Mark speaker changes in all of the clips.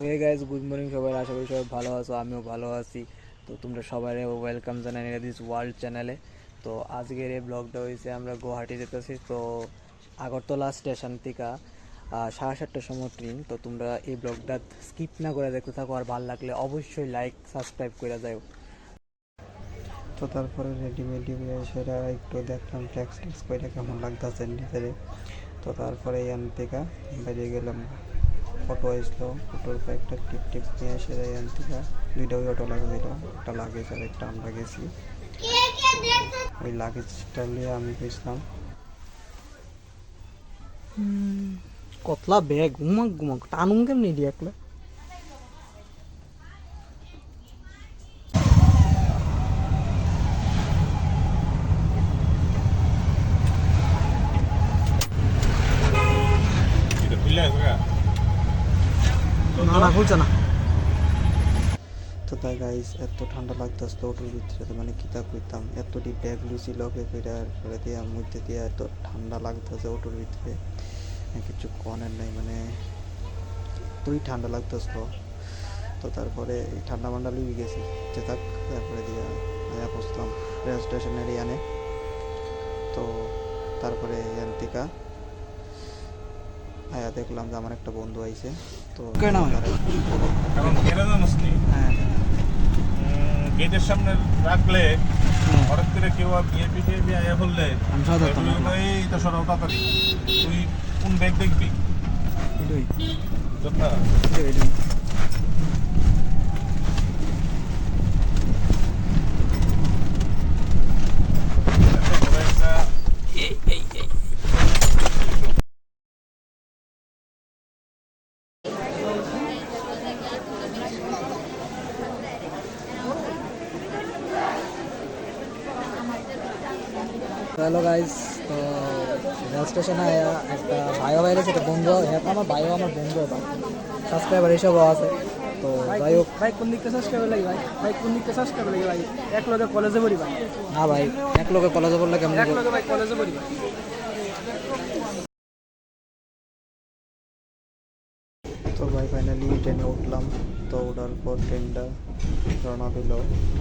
Speaker 1: Hey guys, good morning সবাই। আশা করি সবাই ভালো আছো, আমিও ভালো আছি। তো তোমরা সবাই ওয়েলকাম জানাই দিস ওয়ার্ল্ড চ্যানেলে। তো আজকের এই ব্লগটা হয়েছে আমরা গুয়াহাটি যেতেছি। তো আগরতলা স্টেশন থেকে 7:30টার সময় ট্রেন। তো তোমরা এই ব্লগটা স্কিপ না করে দেখতে থাকো, আর ভালো লাগলে অবশ্যই লাইক সাবস্ক্রাইব করে যাও। তো তারপরে রেডিমেডি সেটা একটু দেখলাম ট্যাক্স ট্যাক্স করে কেমন লাগতেছে নিজেরে। তো তারপরে এখান থেকে বেরিয়ে গেলাম। অটো আসলো, অটোর কয়েকটা টিপ টিপ নিয়ে এসে এখান থেকে দুইটা ওই অটো লাগিয়ে দিল, একটা লাগেজ আর একটা আমরা গেছি। ওই লাগেজটা নিয়ে আমি গেছিলাম। কতলা ব্যাগ ঘুমাক ঘুমাক টানুম কেমনি দিয়ে একলা। না না খুলছে না। তো তাই গাইস, এত ঠান্ডা লাগতেছিল অটোর ভিতরে, মানে কিতা কইতাম, এতটি ব্যাগ লুচি লগে কইরার পরে দিয়ে মধ্যে দিয়ে এত ঠান্ডা লাগতেছে অটোর ভিতরে, কিছু কনের নাই, মানে এতই ঠান্ডা লাগতেছিল। তো তারপরে এই ঠান্ডা মান্ডা লিয়ে গেছি যে থাক, তারপরে দিয়ে বসলাম রেল স্টেশনের ইয়ানে। তো তারপরে ইয়ান থেকে দেখলাম যে আমার একটা বন্ধু আইছে। তো হ্যাঁ,
Speaker 2: গেটের সামনে রাখলে হঠাৎ করে কেউ বিএপি টিএপি আয়া বললে এই তো সরাও তাড়াতাড়ি। তুই কোন ব্যাগ দেখবি? যথা
Speaker 1: হ্যালো গাইস, তো রেল স্টেশনে একটা ভাইও বাইরে সেটা বন্ধু, হ্যাঁ আমার ভাইও আমার বন্ধু, সাবস্ক্রাইবার এসবও আছে। তো যাই হোক,
Speaker 3: ভাই কোন দিকটা সাবস্ক্রাইব লাগে ভাই কোন দিকটা সাবস্ক্রাইব লাগে ভাই? এক লগে কলেজে পড়ি ভাই,
Speaker 1: না ভাই এক লোকে কলেজে পড়লে কেমন
Speaker 3: এক লগে ভাই কলেজে পড়ি ভাই।
Speaker 1: তো ভাই ফাইনালি ট্রেনে উঠলাম। তো ওঠার পর ট্রেনটা রওনা দিল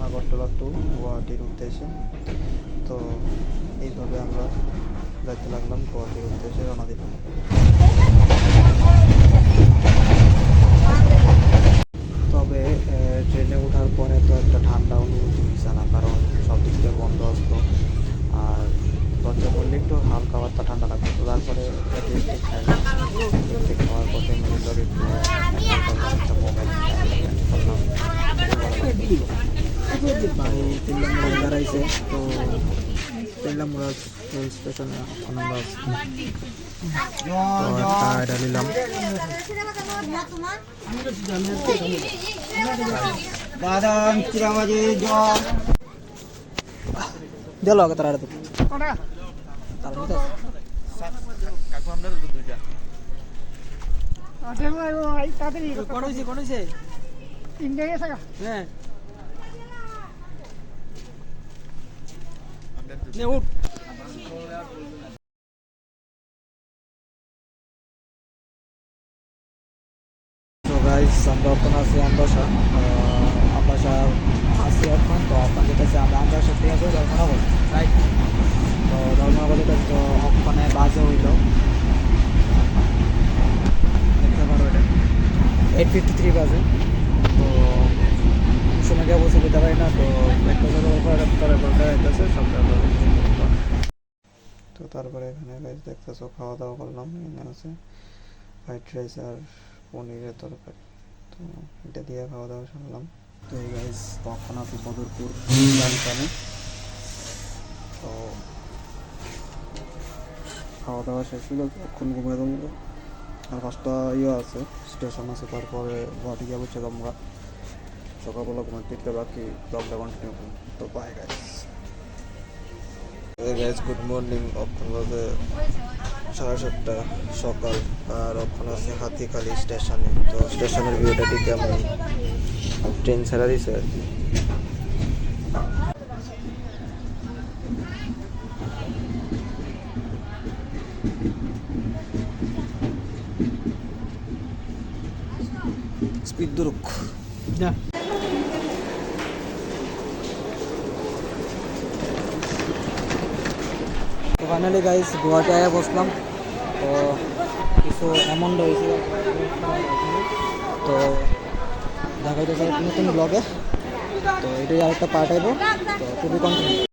Speaker 1: আগরতলা টু গুয়াহাটির উদ্দেশ্যে। তো এইভাবে আমরা যাইতে লাগলাম গুয়াহাটির উদ্দেশ্যে, রওনা দিলাম। তবে ট্রেনে ওঠার পরে তো একটা ঠান্ডা অনুভূতি হয়েছে না, কারণ সব দিক থেকে বন্ধ আসতো, আর দরজা করলে একটু হালকা পাতলা ঠান্ডা লাগতো। তো তারপরে খাইলাম, খাওয়ার পর ফ্যামিলির লগে একটু একটা মোবাইল করলাম। ভাই তিল্লামুড়া দাঁড়াইছে। তো তিল্লামুড়া রেল স্টেশনে এখন আমরা আছি। তো একটা এটা নিলাম।
Speaker 3: বাদাম চিরামাজি জল
Speaker 1: দিল আগে তারা তো
Speaker 2: কাকু আমরা দুইটা
Speaker 3: কোন হইছে তিনটে গেছে হ্যাঁ নে উঠ।
Speaker 1: তো গাইস, আমরা এখন আছি আমবাসা। আমবাসা আছি এখন। তো আপনাদের কাছে আমরা আমবাসা থেকে করে ধর্মনগর, রাইট? তো ধর্মনগরে তো ওখানে বাজে হইল, দেখতে পারো এটা 8:53 বাজে। তো সময় গিয়ে বসে যেতে পারি না। তো একটা সব। তো তারপরে এখানে গাইস দেখতেছো খাওয়া দাওয়া করলাম। এখানে আছে ফ্রাইড রাইস আর পনিরের তরকারি। তো এটা দিয়ে খাওয়া দাওয়া সারলাম। তো এই গাইস, তখন আছি বদরপুর জাংশনে। তো খাওয়া দাওয়া শেষ হলো, এখন ঘুমিয়ে দেবো। আর 5টা আছে, স্টেশন আছে, তারপরে গুয়াহাটি গিয়ে বসে আমরা সকালবেলা ঘুমার টিকতে বাকি ব্লগটা কন্টিনিউ করুন। তো বাই গাইস, গুড মর্নিং। অক্ষণ বাজে 7:30 সকাল, আর অক্ষণ আছে হাতিখালি স্টেশনে। তো স্টেশনের ভিউটা ঠিক কেমন, ট্রেন ছেড়ে দিছে আর কি। বিদ্যুরুক
Speaker 3: যা
Speaker 1: তো ফাইনালি গাইস গুয়াহাটি আয়া বসলাম। তো কিছু অ্যামাউন্ট হয়েছে, তো দেখা যাচ্ছে নতুন ব্লগে। তো এটাই আরেকটা পার্ট আইব, তো খুবই কন্টিনিউ।